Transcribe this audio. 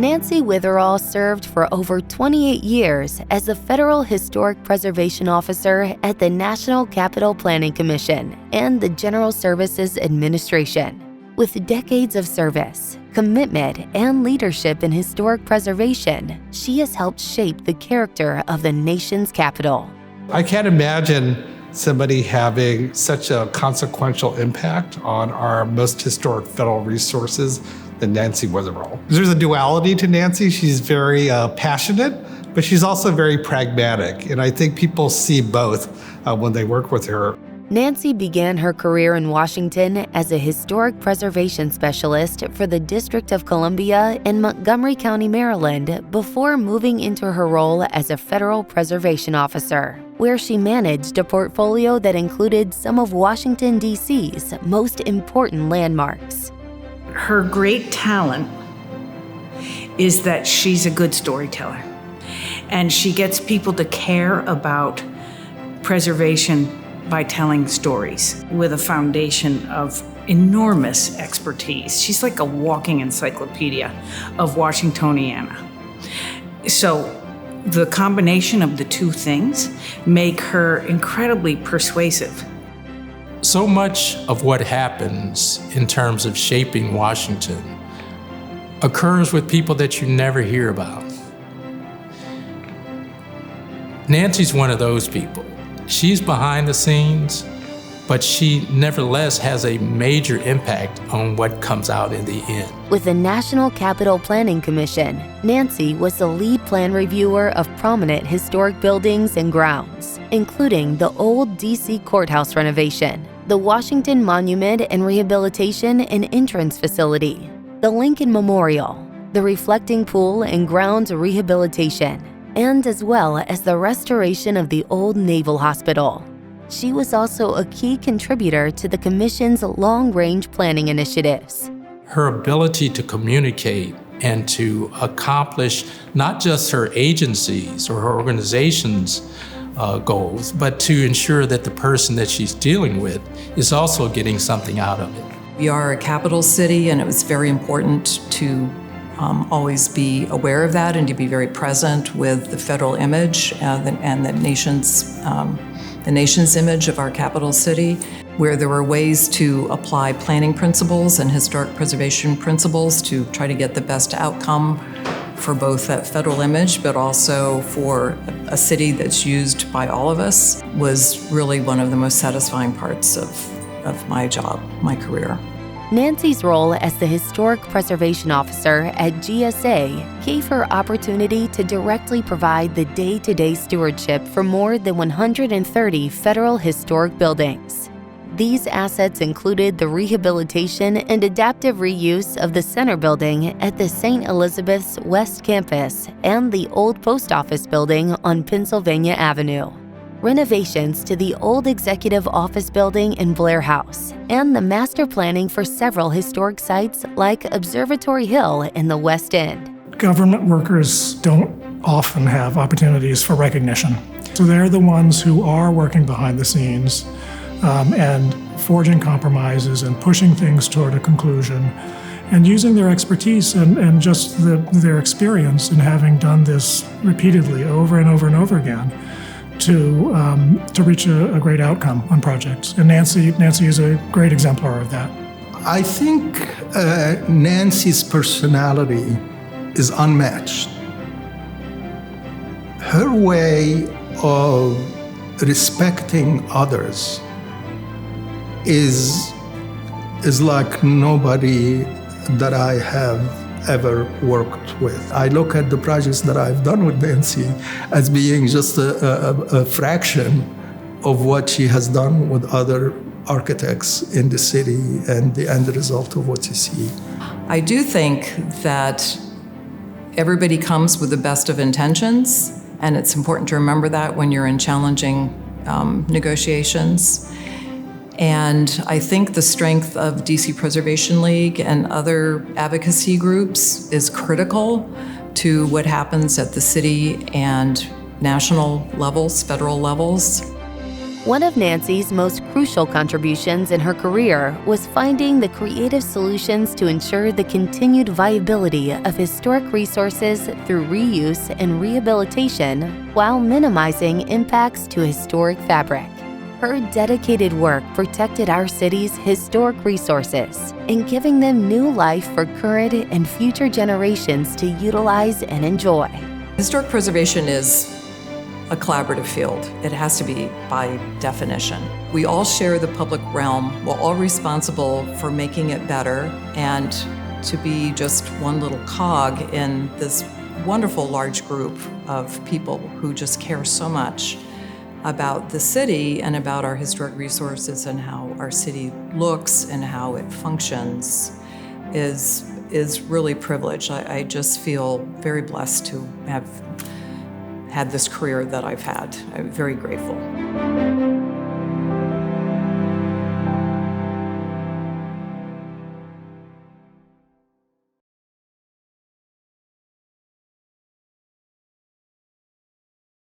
Nancy Witherell served for over 28 years as the Federal Historic Preservation Officer at the National Capital Planning Commission and the General Services Administration. With decades of service, commitment, and leadership in historic preservation, she has helped shape the character of the nation's capital. I can't imagine somebody having such a consequential impact on our most historic federal resources than Nancy Witherell. There's a duality to Nancy. She's very passionate, but she's also very pragmatic. And I think people see both when they work with her. Nancy began her career in Washington as a historic preservation specialist for the District of Columbia in Montgomery County, Maryland, before moving into her role as a federal preservation officer, where she managed a portfolio that included some of Washington, D.C.'s most important landmarks. Her great talent is that she's a good storyteller, and she gets people to care about preservation by telling stories with a foundation of enormous expertise. She's like a walking encyclopedia of Washingtoniana. So the combination of the two things make her incredibly persuasive. So much of what happens in terms of shaping Washington occurs with people that you never hear about. Nancy's one of those people. She's behind the scenes, but she nevertheless has a major impact on what comes out in the end. With the National Capital Planning Commission, Nancy was the lead plan reviewer of prominent historic buildings and grounds, including the old D.C. courthouse renovation, the Washington Monument and Rehabilitation and Entrance Facility, the Lincoln Memorial, the Reflecting Pool and Grounds Rehabilitation, and as well as the restoration of the old Naval Hospital. She was also a key contributor to the Commission's long-range planning initiatives. Her ability to communicate and to accomplish not just her agencies or her organization's goals, but to ensure that the person that she's dealing with is also getting something out of it. We are a capital city, and it was very important to always be aware of that and to be very present with the federal image and the nation's image of our capital city, where there were ways to apply planning principles and historic preservation principles to try to get the best outcome for both that federal image, but also for a city that's used by all of us, was really one of the most satisfying parts of my job, my career. Nancy's role as the Historic Preservation Officer at GSA gave her opportunity to directly provide the day-to-day stewardship for more than 130 federal historic buildings. These assets included the rehabilitation and adaptive reuse of the Center Building at the St. Elizabeth's West Campus and the old Post Office Building on Pennsylvania Avenue, renovations to the old Executive Office Building in Blair House, and the master planning for several historic sites like Observatory Hill in the West End. Government workers don't often have opportunities for recognition. So they're the ones who are working behind the scenes and forging compromises and pushing things toward a conclusion and using their expertise and just their experience in having done this repeatedly over and over and over again to reach a great outcome on projects. And Nancy is a great exemplar of that. I think Nancy's personality is unmatched. Her way of respecting others is like nobody that I have ever worked with. I look at the projects that I've done with Nancy as being just a fraction of what she has done with other architects in the city and the end result of what you see. I do think that everybody comes with the best of intentions, and it's important to remember that when you're in challenging negotiations. And I think the strength of DC Preservation League and other advocacy groups is critical to what happens at the city and national levels, federal levels. One of Nancy's most crucial contributions in her career was finding the creative solutions to ensure the continued viability of historic resources through reuse and rehabilitation while minimizing impacts to historic fabric. Her dedicated work protected our city's historic resources in giving them new life for current and future generations to utilize and enjoy. Historic preservation is a collaborative field. It has to be by definition. We all share the public realm. We're all responsible for making it better, and to be just one little cog in this wonderful large group of people who just care so much about the city and about our historic resources and how our city looks and how it functions is really privileged. I just feel very blessed to have had this career that I've had. I'm very grateful.